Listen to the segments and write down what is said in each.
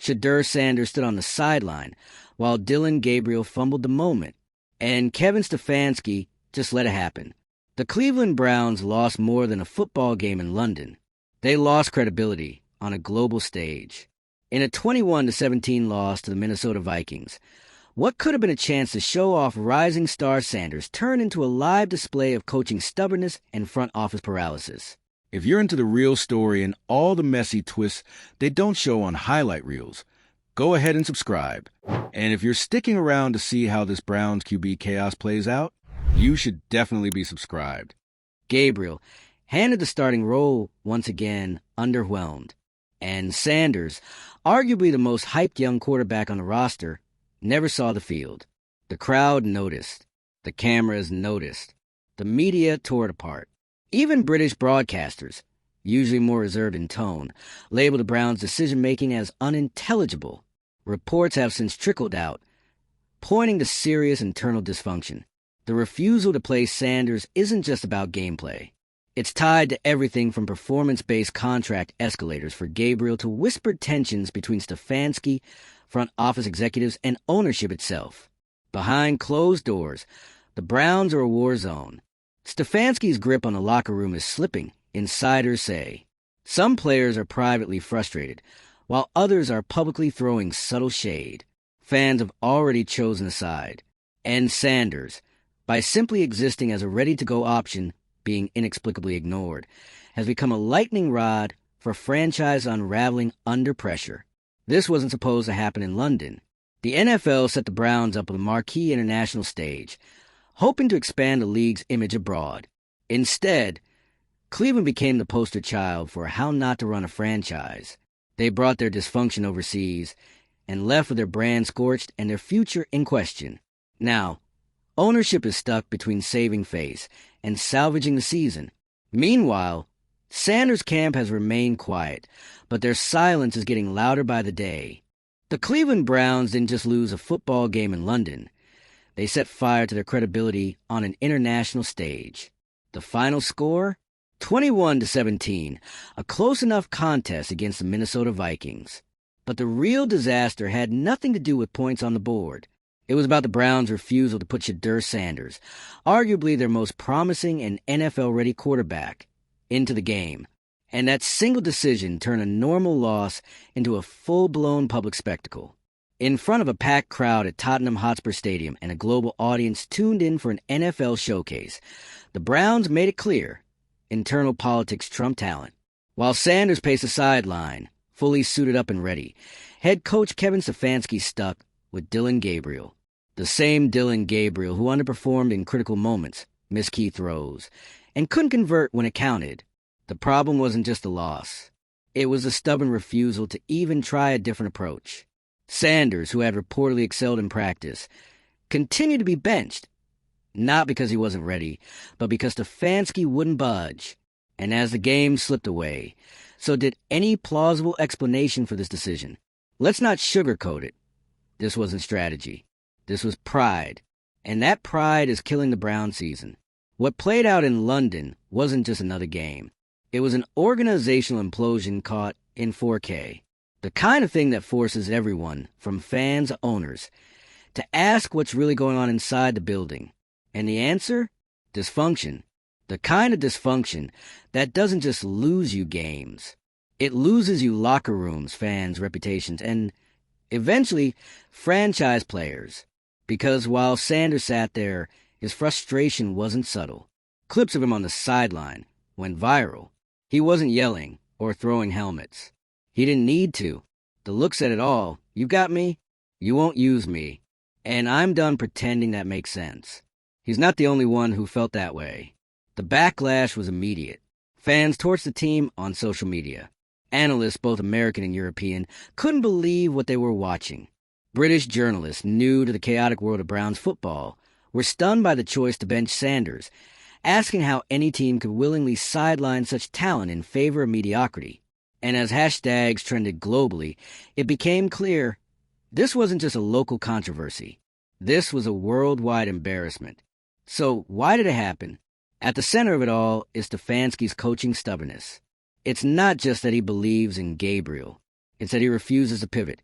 Shedeur Sanders stood on the sideline, while Dillon Gabriel fumbled the moment, and Kevin Stefanski just let it happen. The Cleveland Browns lost more than a football game in London. They lost credibility on a global stage. In a 21-17 loss to the Minnesota Vikings, what could have been a chance to show off rising star Sanders turned into a live display of coaching stubbornness and front office paralysis. If you're into the real story and all the messy twists they don't show on highlight reels, go ahead and subscribe. And if you're sticking around to see how this Browns QB chaos plays out, you should definitely be subscribed. Gabriel, handed the starting role once again, underwhelmed. And Sanders, arguably the most hyped young quarterback on the roster, never saw the field. The crowd noticed. The cameras noticed. The media tore it apart. Even British broadcasters, usually more reserved in tone, labeled the Browns' decision-making as unintelligible. Reports have since trickled out, pointing to serious internal dysfunction. The refusal to play Sanders isn't just about gameplay. It's tied to everything from performance-based contract escalators for Gabriel to whispered tensions between Stefanski, front office executives, and ownership itself. Behind closed doors, the Browns are a war zone. Stefanski's grip on the locker room is slipping, insiders say. Some players are privately frustrated, while others are publicly throwing subtle shade. Fans have already chosen a side. And Sanders, by simply existing as a ready-to-go option, being inexplicably ignored, has become a lightning rod for franchise unraveling under pressure. This wasn't supposed to happen in London. The NFL set the Browns up on the marquee international stage, hoping to expand the league's image abroad. Instead, Cleveland became the poster child for how not to run a franchise. They brought their dysfunction overseas and left with their brand scorched and their future in question. Now, ownership is stuck between saving face and salvaging the season. Meanwhile, Sanders' camp has remained quiet, but their silence is getting louder by the day. The Cleveland Browns didn't just lose a football game in London. They set fire to their credibility on an international stage. The final score? 21-17, a close enough contest against the Minnesota Vikings. But the real disaster had nothing to do with points on the board. It was about the Browns' refusal to put Shedeur Sanders, arguably their most promising and NFL-ready quarterback, into the game. And that single decision turned a normal loss into a full-blown public spectacle. In front of a packed crowd at Tottenham Hotspur Stadium and a global audience tuned in for an NFL showcase, the Browns made it clear internal politics trumped talent. While Sanders paced the sideline, fully suited up and ready, head coach Kevin Stefanski stuck with Dillon Gabriel. The same Dillon Gabriel who underperformed in critical moments, missed key throws, and couldn't convert when it counted. The problem wasn't just the loss. It was a stubborn refusal to even try a different approach. Sanders, who had reportedly excelled in practice, continued to be benched, not because he wasn't ready, but because Stefanski wouldn't budge. And as the game slipped away, so did any plausible explanation for this decision. Let's not sugarcoat it. This wasn't strategy. This was pride. And that pride is killing the Brown season. What played out in London wasn't just another game. It was an organizational implosion caught in 4K. The kind of thing that forces everyone, from fans to owners, to ask what's really going on inside the building. And the answer? Dysfunction. The kind of dysfunction that doesn't just lose you games. It loses you locker rooms, fans, reputations, and eventually franchise players. Because while Sanders sat there, his frustration wasn't subtle. Clips of him on the sideline went viral. He wasn't yelling or throwing helmets. He didn't need to. The look said it all. You got me? You won't use me. And I'm done pretending that makes sense. He's not the only one who felt that way. The backlash was immediate. Fans torched the team on social media. Analysts, both American and European, couldn't believe what they were watching. British journalists, new to the chaotic world of Browns football, were stunned by the choice to bench Sanders, asking how any team could willingly sideline such talent in favor of mediocrity. And as hashtags trended globally, it became clear this wasn't just a local controversy. This was a worldwide embarrassment. So why did it happen? At the center of it all is Stefanski's coaching stubbornness. It's not just that he believes in Gabriel. It's that he refuses to pivot,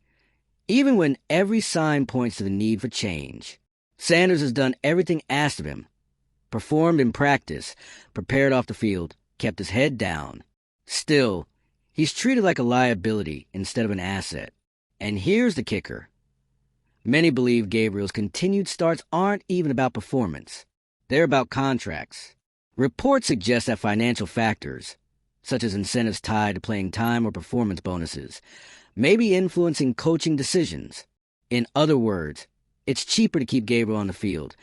even when every sign points to the need for change. Sanders has done everything asked of him, performed in practice, prepared off the field, kept his head down. Still, he's treated like a liability instead of an asset. And here's the kicker. Many believe Gabriel's continued starts aren't even about performance. They're about contracts. Reports suggest that financial factors, such as incentives tied to playing time or performance bonuses, may be influencing coaching decisions. In other words, it's cheaper to keep Gabriel on the field,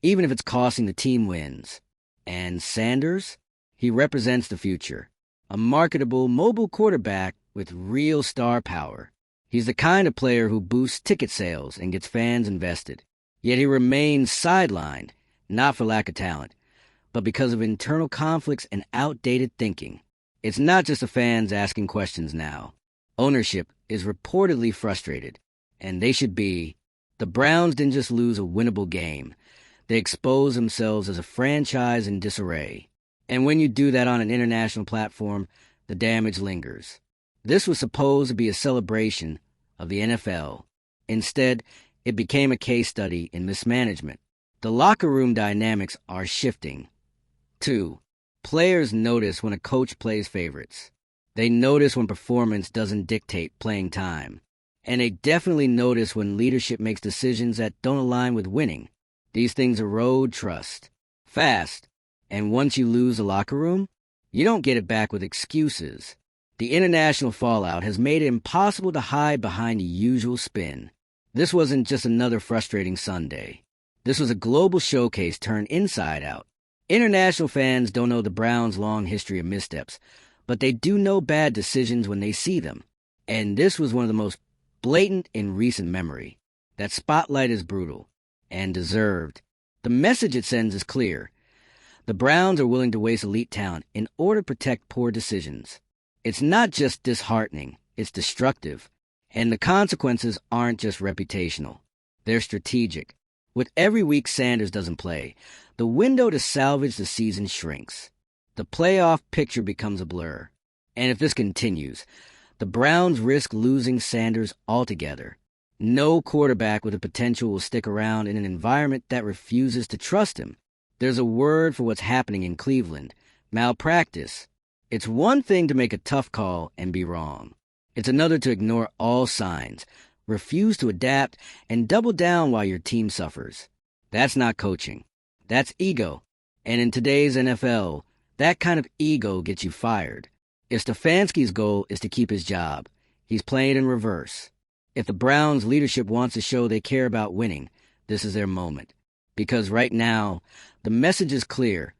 even if it's costing the team wins. And Sanders? He represents the future. A marketable, mobile quarterback with real star power. He's the kind of player who boosts ticket sales and gets fans invested. Yet he remains sidelined, not for lack of talent, but because of internal conflicts and outdated thinking. It's not just the fans asking questions now. Ownership is reportedly frustrated, and they should be. The Browns didn't just lose a winnable game. They exposed themselves as a franchise in disarray. And when you do that on an international platform, the damage lingers. This was supposed to be a celebration of the NFL. Instead, it became a case study in mismanagement. The locker room dynamics are shifting. 2. Players notice when a coach plays favorites. They notice when performance doesn't dictate playing time. And they definitely notice when leadership makes decisions that don't align with winning. These things erode trust. Fast. And once you lose the locker room, you don't get it back with excuses. The international fallout has made it impossible to hide behind the usual spin. This wasn't just another frustrating Sunday. This was a global showcase turned inside out. International fans don't know the Browns' long history of missteps, but they do know bad decisions when they see them. And this was one of the most blatant in recent memory. That spotlight is brutal and deserved. The message it sends is clear. The Browns are willing to waste elite talent in order to protect poor decisions. It's not just disheartening, it's destructive. And the consequences aren't just reputational. They're strategic. With every week Sanders doesn't play, the window to salvage the season shrinks. The playoff picture becomes a blur. And if this continues, the Browns risk losing Sanders altogether. No quarterback with the potential will stick around in an environment that refuses to trust him. There's a word for what's happening in Cleveland: malpractice. It's one thing to make a tough call and be wrong. It's another to ignore all signs, refuse to adapt, and double down while your team suffers. That's not coaching. That's ego. And in today's NFL, that kind of ego gets you fired. If Stefanski's goal is to keep his job, he's playing in reverse. If the Browns' leadership wants to show they care about winning, this is their moment. Because right now, the message is clear.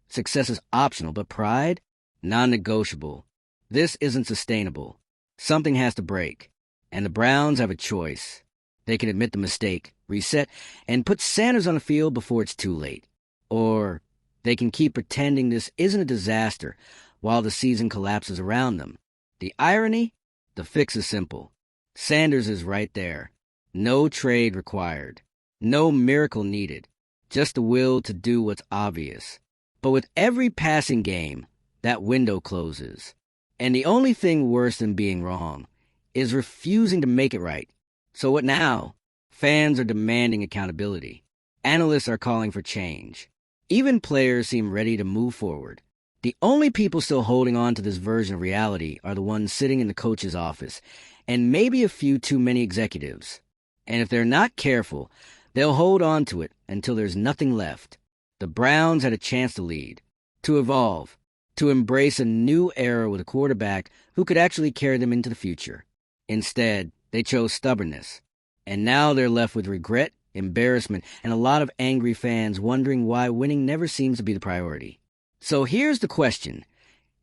Success is optional, but pride? Non-negotiable. This isn't sustainable. Something has to break. And the Browns have a choice. They can admit the mistake, reset, and put Sanders on the field before it's too late. Or they can keep pretending this isn't a disaster while the season collapses around them. The irony? The fix is simple. Sanders is right there. No trade required. No miracle needed. Just the will to do what's obvious. But with every passing game, that window closes. And the only thing worse than being wrong is refusing to make it right. So what now? Fans are demanding accountability. Analysts are calling for change. Even players seem ready to move forward. The only people still holding on to this version of reality are the ones sitting in the coach's office, and maybe a few too many executives. And if they're not careful, they'll hold on to it until there's nothing left. The Browns had a chance to lead, to evolve, to embrace a new era with a quarterback who could actually carry them into the future. Instead, they chose stubbornness. And now they're left with regret, embarrassment, and a lot of angry fans wondering why winning never seems to be the priority. So here's the question.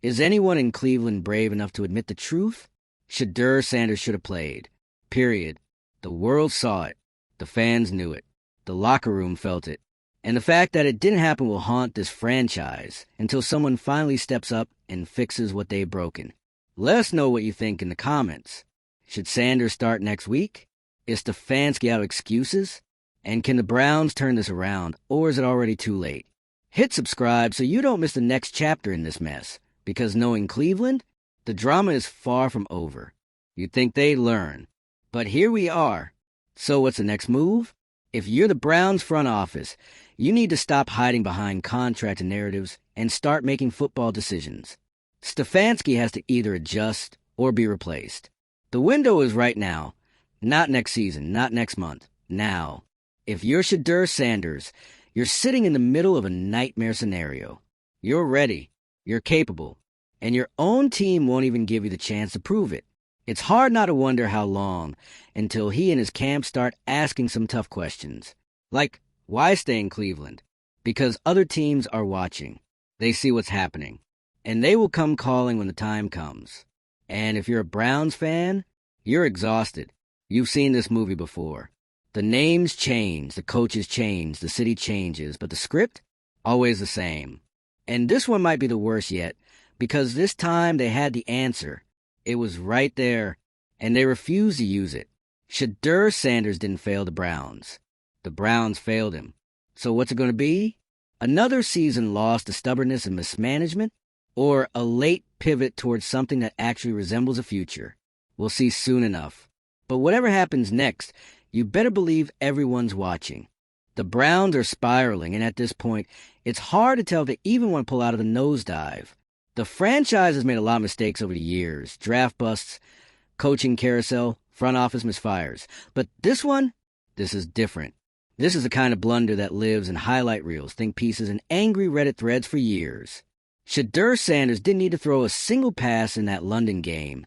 Is anyone in Cleveland brave enough to admit the truth? Shedeur Sanders should have played. Period. The world saw it. The fans knew it. The locker room felt it. And the fact that it didn't happen will haunt this franchise until someone finally steps up and fixes what they've broken. Let us know what you think in the comments. Should Sanders start next week? Is Stefanski out of excuses? And can the Browns turn this around, or is it already too late? Hit subscribe so you don't miss the next chapter in this mess, because knowing Cleveland, the drama is far from over. You'd think they'd learn, But here we are. So what's the next move? If you're the Browns front office, you need to stop hiding behind contract and narratives and start making football decisions. Stefanski has to either adjust or be replaced. The window is right now. Not next season, not next month. Now. If you're Shedeur Sanders, you're sitting in the middle of a nightmare scenario. You're ready. You're capable. And your own team won't even give you the chance to prove it. It's hard not to wonder how long until he and his camp start asking some tough questions. Like, why stay in Cleveland? Because other teams are watching. They see what's happening. And they will come calling when the time comes. And if you're a Browns fan, you're exhausted. You've seen this movie before. The names change, the coaches change, the city changes, but the script? Always the same. And this one might be the worst yet, because this time they had the answer. It was right there, and they refused to use it. Shedeur Sanders didn't fail the Browns. The Browns failed him. So what's it going to be? Another season lost to stubbornness and mismanagement? Or a late pivot towards something that actually resembles a future? We'll see soon enough. But whatever happens next, you better believe everyone's watching. The Browns are spiraling, and at this point, it's hard to tell if they even want to pull out of the nosedive. The franchise has made a lot of mistakes over the years. Draft busts, coaching carousel, front office misfires. But this one? This is different. This is the kind of blunder that lives in highlight reels, think pieces, and angry Reddit threads for years. Shedeur Sanders didn't need to throw a single pass in that London game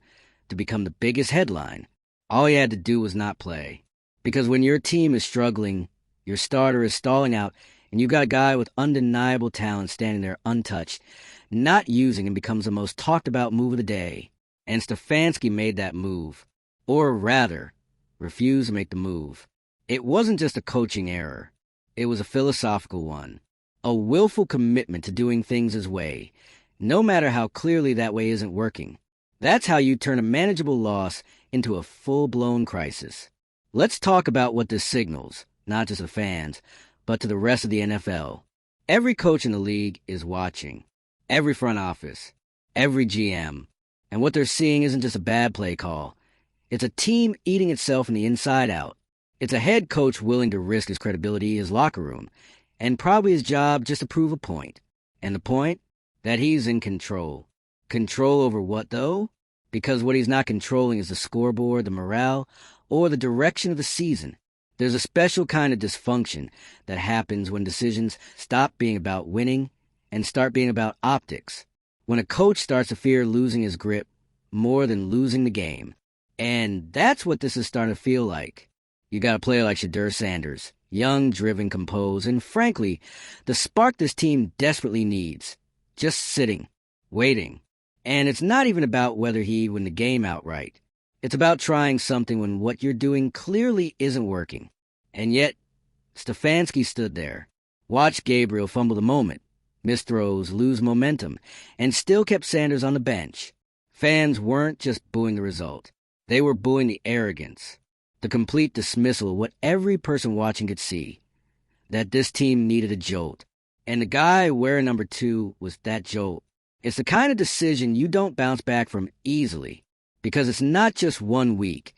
to become the biggest headline. All he had to do was not play. Because when your team is struggling, your starter is stalling out, and you've got a guy with undeniable talent standing there untouched, not using him becomes the most talked about move of the day. And Stefanski made that move. Or rather, refused to make the move. It wasn't just a coaching error. It was a philosophical one. A willful commitment to doing things his way, no matter how clearly that way isn't working. That's how you turn a manageable loss into a full-blown crisis. Let's talk about what this signals, not just to fans, but to the rest of the NFL. Every coach in the league is watching. Every front office. Every GM. And what they're seeing isn't just a bad play call. It's a team eating itself from the inside out. It's a head coach willing to risk his credibility, his locker room, and probably his job just to prove a point. And the point? That he's in control. Control over what, though? Because what he's not controlling is the scoreboard, the morale, or the direction of the season. There's a special kind of dysfunction that happens when decisions stop being about winning and start being about optics. When a coach starts to fear losing his grip more than losing the game. And that's what this is starting to feel like. You got a player like Shedeur Sanders, young, driven, composed, and frankly, the spark this team desperately needs. Just sitting, waiting. And it's not even about whether he win the game outright. It's about trying something when what you're doing clearly isn't working. And yet, Stefanski stood there, watched Gabriel fumble the moment, miss throws, lose momentum, and still kept Sanders on the bench. Fans weren't just booing the result. They were booing the arrogance, the complete dismissal of what every person watching could see, that this team needed a jolt. And the guy wearing number 2 was that jolt. It's the kind of decision you don't bounce back from easily, because it's not just 1 week.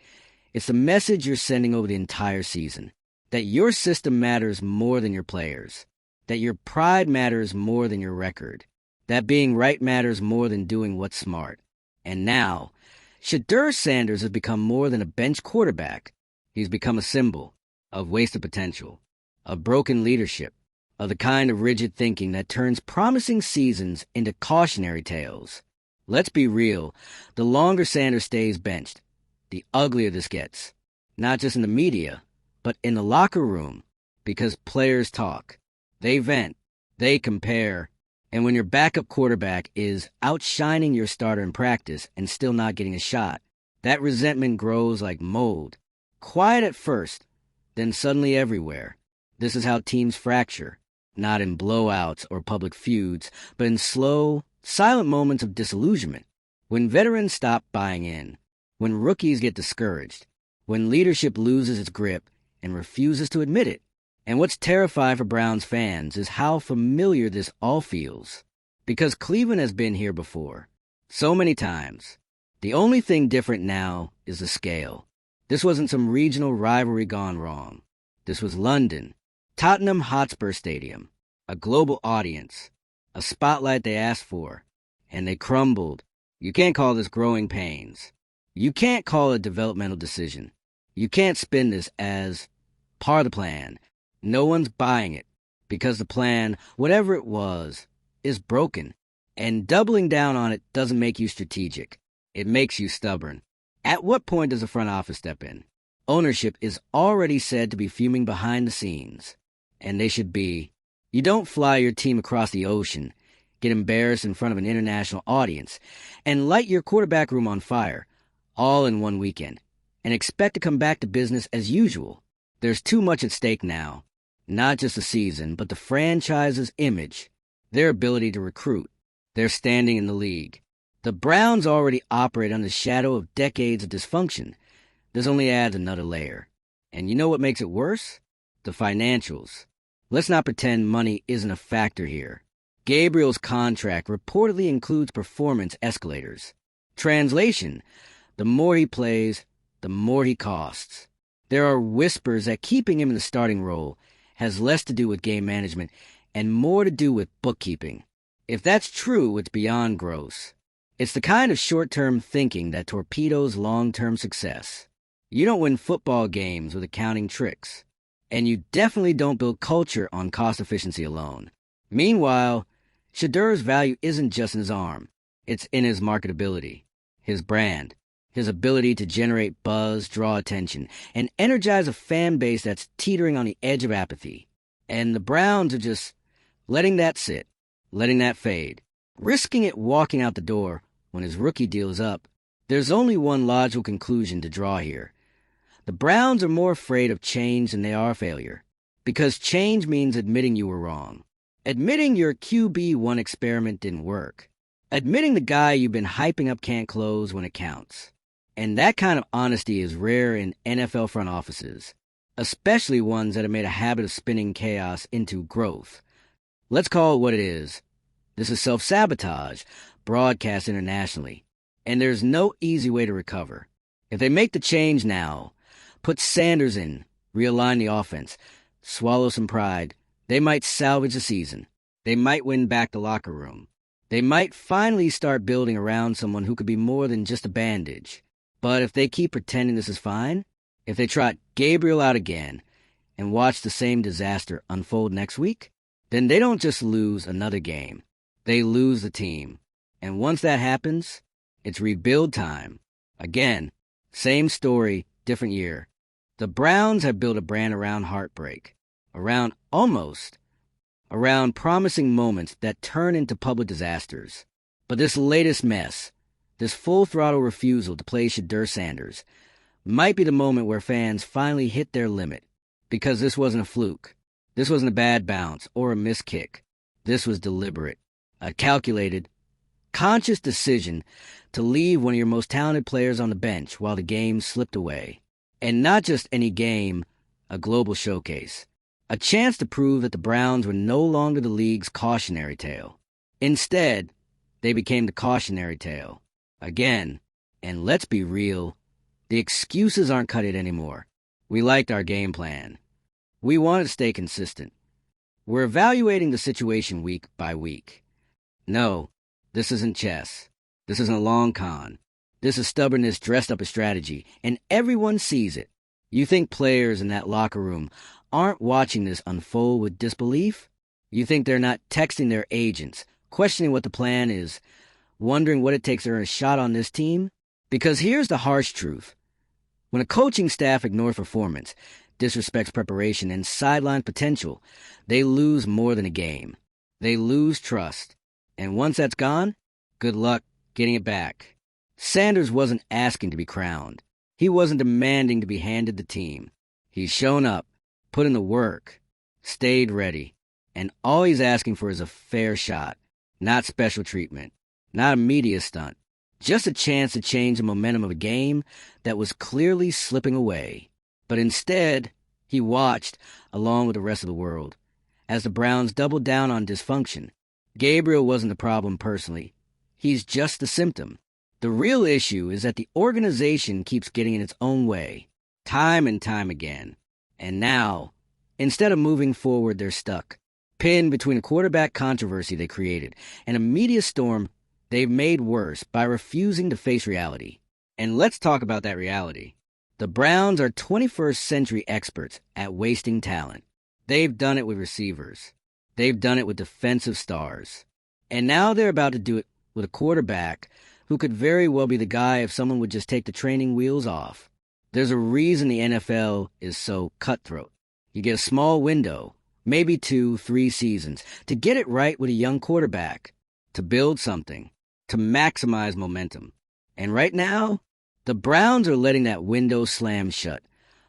It's the message you're sending over the entire season, that your system matters more than your players, that your pride matters more than your record, that being right matters more than doing what's smart. And now, Shedeur Sanders has become more than a bench quarterback. He's become a symbol of wasted potential, of broken leadership, of the kind of rigid thinking that turns promising seasons into cautionary tales. Let's be real, the longer Sanders stays benched, the uglier this gets. Not just in the media, but in the locker room, because players talk. They vent, they compare, and when your backup quarterback is outshining your starter in practice and still not getting a shot, that resentment grows like mold. Quiet at first, then suddenly everywhere. This is how teams fracture, not in blowouts or public feuds, but in slow, silent moments of disillusionment. When veterans stop buying in, when rookies get discouraged, when leadership loses its grip and refuses to admit it. And what's terrifying for Browns fans is how familiar this all feels. Because Cleveland has been here before. So many times. The only thing different now is the scale. This wasn't some regional rivalry gone wrong. This was London, Tottenham Hotspur Stadium, a global audience, a spotlight they asked for, and they crumbled. You can't call this growing pains. You can't call it a developmental decision. You can't spin this as part of the plan. No one's buying it because the plan, whatever it was, is broken. And doubling down on it doesn't make you strategic. It makes you stubborn. At what point does the front office step in? Ownership is already said to be fuming behind the scenes. And they should be. You don't fly your team across the ocean, get embarrassed in front of an international audience, and light your quarterback room on fire, all in one weekend, and expect to come back to business as usual. There's too much at stake now. Not just the season, but the franchise's image, their ability to recruit, their standing in the league. The Browns already operate under the shadow of decades of dysfunction. This only adds another layer. And you know what makes it worse? The financials. Let's not pretend money isn't a factor here. Gabriel's contract reportedly includes performance escalators. Translation, the more he plays, the more he costs. There are whispers that keeping him in the starting role has less to do with game management and more to do with bookkeeping. If that's true, it's beyond gross. It's the kind of short-term thinking that torpedoes long-term success. You don't win football games with accounting tricks. And you definitely don't build culture on cost efficiency alone. Meanwhile, Shedeur's value isn't just in his arm. It's in his marketability, his brand, his ability to generate buzz, draw attention, and energize a fan base that's teetering on the edge of apathy. And the Browns are just letting that sit, letting that fade, risking it walking out the door when his rookie deal is up. There's only one logical conclusion to draw here. The Browns are more afraid of change than they are failure, because change means admitting you were wrong, admitting your QB1 experiment didn't work, admitting the guy you've been hyping up can't close when it counts. And that kind of honesty is rare in NFL front offices, especially ones that have made a habit of spinning chaos into growth. Let's call it what it is. This is self-sabotage, broadcast internationally, and there's no easy way to recover. If they make the change now, put Sanders in, realign the offense, swallow some pride, they might salvage the season. They might win back the locker room. They might finally start building around someone who could be more than just a bandage. But if they keep pretending this is fine, if they trot Gabriel out again and watch the same disaster unfold next week, then they don't just lose another game. They lose the team. And once that happens, it's rebuild time. Again, same story, different year. The Browns have built a brand around heartbreak, around promising moments that turn into public disasters. But this latest mess, this full-throttle refusal to play Shedeur Sanders, might be the moment where fans finally hit their limit, because this wasn't a fluke. This wasn't a bad bounce or a missed kick. This was deliberate, a calculated, conscious decision to leave one of your most talented players on the bench while the game slipped away. And not just any game, a global showcase. A chance to prove that the Browns were no longer the league's cautionary tale. Instead, they became the cautionary tale. Again, and let's be real, the excuses aren't cut it anymore. We liked our game plan. We wanted to stay consistent. We're evaluating the situation week by week. No, this isn't chess. This isn't a long con. This is stubbornness dressed up as strategy, and everyone sees it. You think players in that locker room aren't watching this unfold with disbelief? You think they're not texting their agents, questioning what the plan is, wondering what it takes to earn a shot on this team? Because here's the harsh truth. When a coaching staff ignores performance, disrespects preparation, and sidelines potential, they lose more than a game. They lose trust. And once that's gone, good luck getting it back. Sanders wasn't asking to be crowned. He wasn't demanding to be handed the team. He's shown up, put in the work, stayed ready, and all he's asking for is a fair shot, not special treatment, not a media stunt, just a chance to change the momentum of a game that was clearly slipping away. But instead, he watched, along with the rest of the world, as the Browns doubled down on dysfunction. Gabriel wasn't the problem personally. He's just the symptom. The real issue is that the organization keeps getting in its own way. time and time again. And now, instead of moving forward, they're stuck, pinned between a quarterback controversy they created and a media storm they've made worse by refusing to face reality. And let's talk about that reality. The Browns are 21st century experts at wasting talent. They've done it with receivers. They've done it with defensive stars. And now they're about to do it with a quarterback who could very well be the guy if someone would just take the training wheels off. There's a reason the NFL is so cutthroat. You get a small window, maybe 2-3 seasons, to get it right with a young quarterback, to build something, to maximize momentum. And right now, the Browns are letting that window slam shut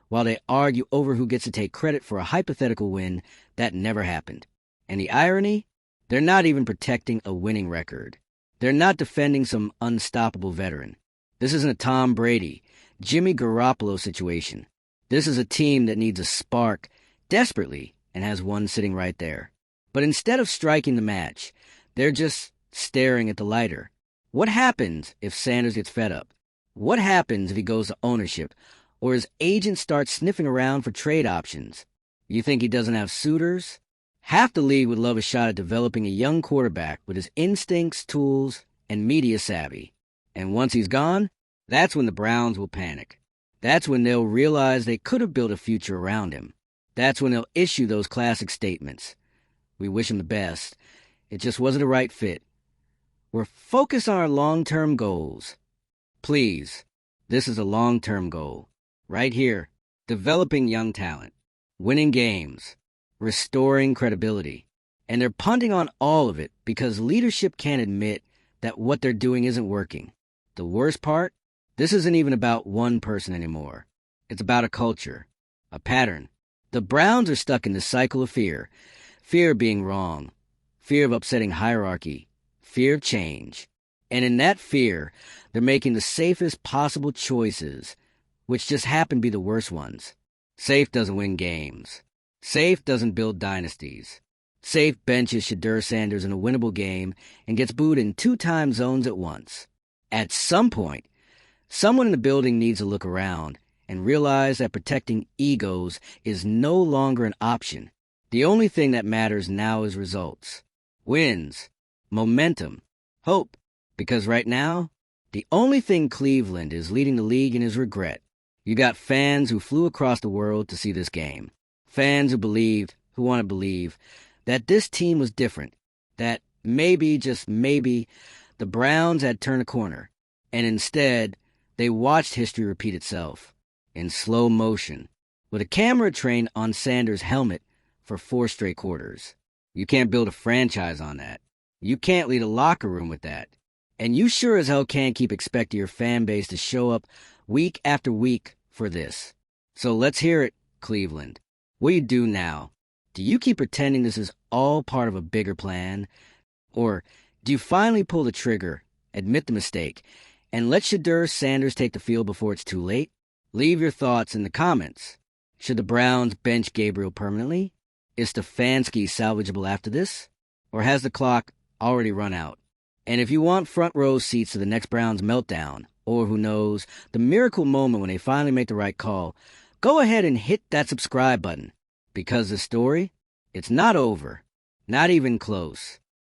while they argue over who gets to take credit for a hypothetical win that never happened. And the irony? They're not even protecting a winning record. They're not defending some unstoppable veteran. This isn't a Tom Brady, Jimmy Garoppolo situation. This is a team that needs a spark desperately and has one sitting right there. But instead of striking the match, they're just staring at the lighter. What happens if Sanders gets fed up? What happens if he goes to ownership or his agent starts sniffing around for trade options? You think he doesn't have suitors? Half the league would love a shot at developing a young quarterback with his instincts, tools, and media savvy. And once he's gone, that's when the Browns will panic. That's when they'll realize they could have built a future around him. That's when they'll issue those classic statements. We wish him the best. It just wasn't a right fit. We're focused on our long-term goals. Please, this is a long-term goal. Right here, developing young talent, winning games, restoring credibility. And they're punting on all of it because leadership can't admit that what they're doing isn't working. The worst part? This isn't even about one person anymore. It's about a culture, a pattern. The Browns are stuck in this cycle of fear. Fear of being wrong, fear of upsetting hierarchy, fear of change. And in that fear, they're making the safest possible choices, which just happen to be the worst ones. Safe doesn't win games. Safe doesn't build dynasties. Safe benches Shedeur Sanders in a winnable game and gets booed in 2 time zones at once. At some point, someone in the building needs to look around and realize that protecting egos is no longer an option. The only thing that matters now is results. Wins. Momentum. Hope. Because right now, the only thing Cleveland is leading the league in is regret. You got fans who flew across the world to see this game. Fans who believed, who want to believe, that this team was different. That maybe, just maybe, the Browns had turned a corner. And instead, they watched history repeat itself. In slow motion. With a camera trained on Sanders' helmet for 4 straight quarters. You can't build a franchise on that. You can't lead a locker room with that. And you sure as hell can't keep expecting your fan base to show up week after week for this. So let's hear it, Cleveland. What do you do now? Do you keep pretending this is all part of a bigger plan? Or do you finally pull the trigger, admit the mistake, and let Shedeur Sanders take the field before it's too late? Leave your thoughts in the comments. Should the Browns bench Gabriel permanently? Is Stefanski salvageable after this? Or has the clock already run out? And if you want front row seats to the next Browns meltdown, or who knows, the miracle moment when they finally make the right call, go ahead and hit that subscribe button. Because the story, it's not over. Not even close.